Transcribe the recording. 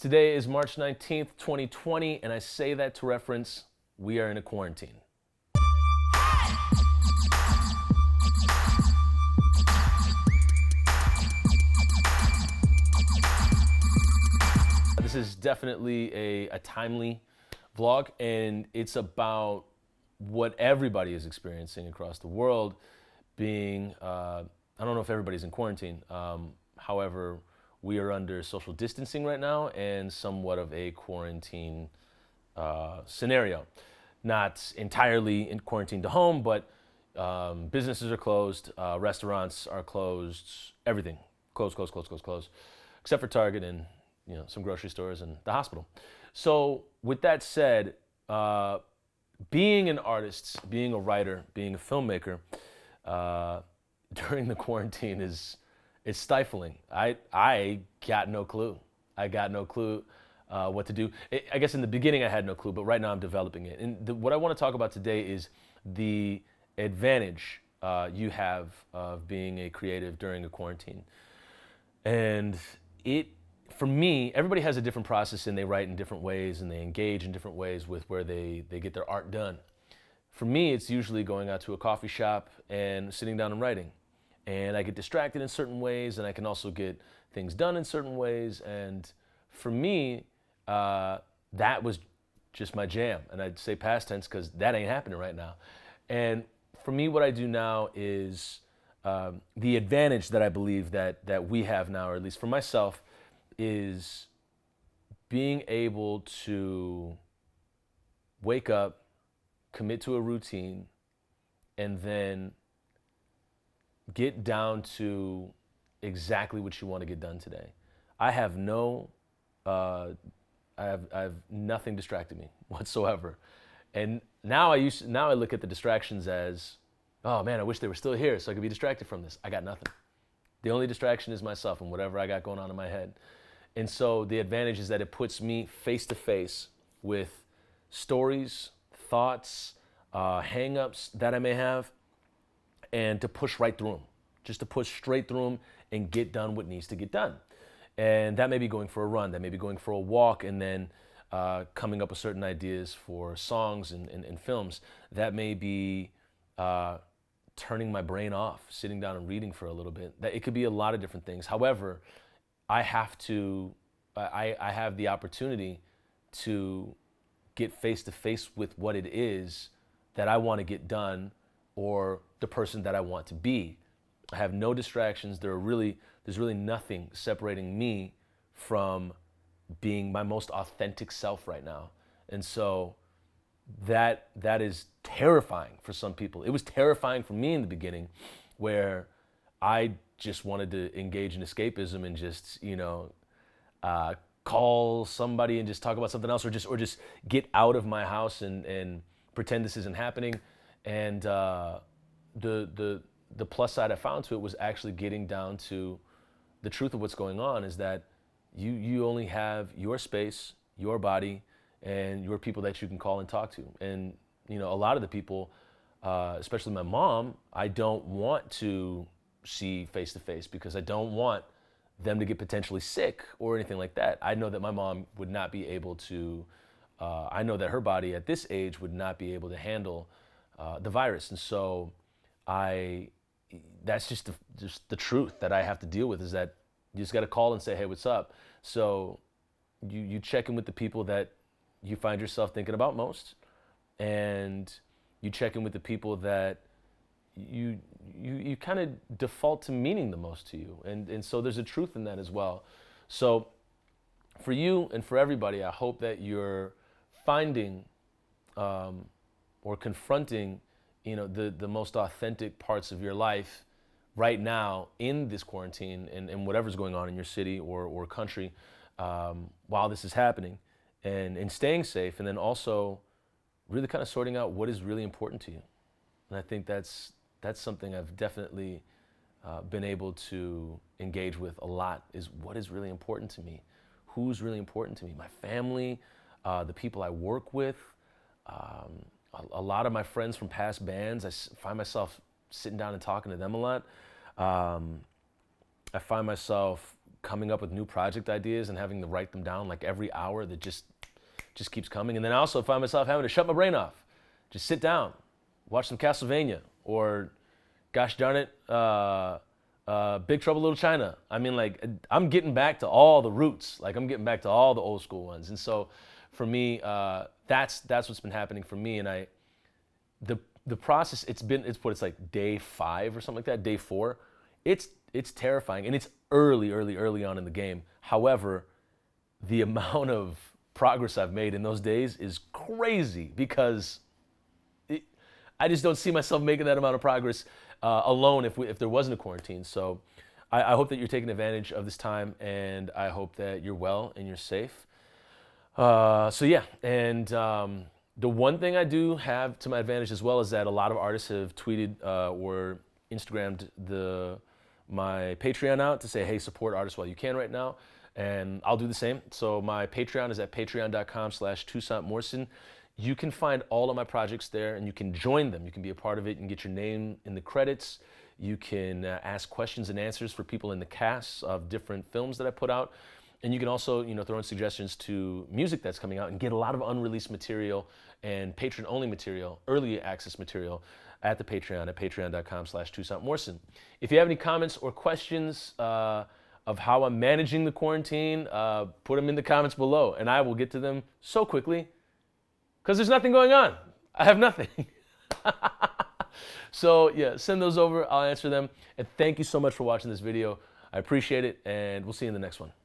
Today is March 19th, 2020, and I say that to reference we are in a quarantine. This is definitely a timely vlog, and it's about what everybody is experiencing across the world being, I don't know if everybody's in quarantine. However, we are under social distancing right now and somewhat of a quarantine scenario. Not entirely in quarantine to home, but businesses are closed, restaurants are closed, everything closed, except for Target and some grocery stores and the hospital. So with that said, being an artist, being a writer, being a filmmaker during the quarantine is stifling. I got no clue. I got no clue what to do. I guess in the beginning I had no clue, but right now I'm developing it. And what I want to talk about today is the advantage you have of being a creative during a quarantine. And for me, everybody has a different process and they write in different ways and they engage in different ways with where they get their art done. For me, it's usually going out to a coffee shop and sitting down and writing. And I get distracted in certain ways, and I can also get things done in certain ways. And for me, that was just my jam. And I'd say past tense because that ain't happening right now. And for me, what I do now is the advantage that I believe that we have now, or at least for myself, is being able to wake up, commit to a routine, and then get down to exactly what you want to get done today. I have I have nothing distracting me whatsoever. And now I look at the distractions as, oh man, I wish they were still here so I could be distracted from this. I got nothing. The only distraction is myself and whatever I got going on in my head. And so the advantage is that it puts me face to face with stories, thoughts, hang-ups that I may have, and to push right through them, just to push straight through them and get done what needs to get done. And that may be going for a run, that may be going for a walk, and then coming up with certain ideas for songs and films. That may be turning my brain off, sitting down and reading for a little bit. It could be a lot of different things. However, I have the opportunity to get face to face with what it is that I want to get done, or the person that I want to be. I have no distractions. There's really nothing separating me from being my most authentic self right now. And so that is terrifying for some people. It was terrifying for me in the beginning, where I just wanted to engage in escapism and just, call somebody and just talk about something else, or just get out of my house and pretend this isn't happening. And the plus side I found to it was actually getting down to the truth of what's going on, is that you only have your space, your body, and your people that you can call and talk to. And a lot of the people, especially my mom, I don't want to see face to face because I don't want them to get potentially sick or anything like that. I know that my mom would not be able to, I know that her body at this age would not be able to handle the virus. And so that's just the truth that I have to deal with, is that you just got to call and say, hey, what's up? So you check in with the people that you find yourself thinking about most, and you check in with the people that you kind of default to meaning the most to you. And so there's a truth in that as well. So for you and for everybody, I hope that you're finding or confronting the most authentic parts of your life right now in this quarantine and whatever's going on in your city or country while this is happening, and staying safe, and then also really kind of sorting out what is really important to you. And I think that's something I've definitely been able to engage with a lot, is what is really important to me. Who's really important to me? My family, the people I work with, a lot of my friends from past bands. I find myself sitting down and talking to them a lot. I find myself coming up with new project ideas and having to write them down like every hour that just keeps coming. And then I also find myself having to shut my brain off, just sit down, watch some Castlevania, or gosh darn it, Big Trouble Little China. I mean, like, I'm getting back to all the roots. Like, I'm getting back to all the old school ones. And so for me, that's what's been happening for me. And the process, it's like day 5 or something like that, day 4. It's terrifying, and it's early on in the game. However, the amount of progress I've made in those days is crazy, because I just don't see myself making that amount of progress alone if there wasn't a quarantine. So I hope that you're taking advantage of this time, and I hope that you're well and you're safe. So yeah, and the one thing I do have to my advantage as well is that a lot of artists have tweeted or Instagrammed my Patreon out to say, hey, support artists while you can right now. And I'll do the same. So my Patreon is at patreon.com/ToussaintMorrison. You can find all of my projects there, and you can join them. You can be a part of it and get your name in the credits. You can ask questions and answers for people in the casts of different films that I put out. And you can also, throw in suggestions to music that's coming out and get a lot of unreleased material and patron-only material, early access material at the Patreon at patreon.com/ToussaintMorrison. If you have any comments or questions of how I'm managing the quarantine, put them in the comments below, and I will get to them so quickly, because there's nothing going on. I have nothing. So yeah, send those over. I'll answer them. And thank you so much for watching this video. I appreciate it, and we'll see you in the next one.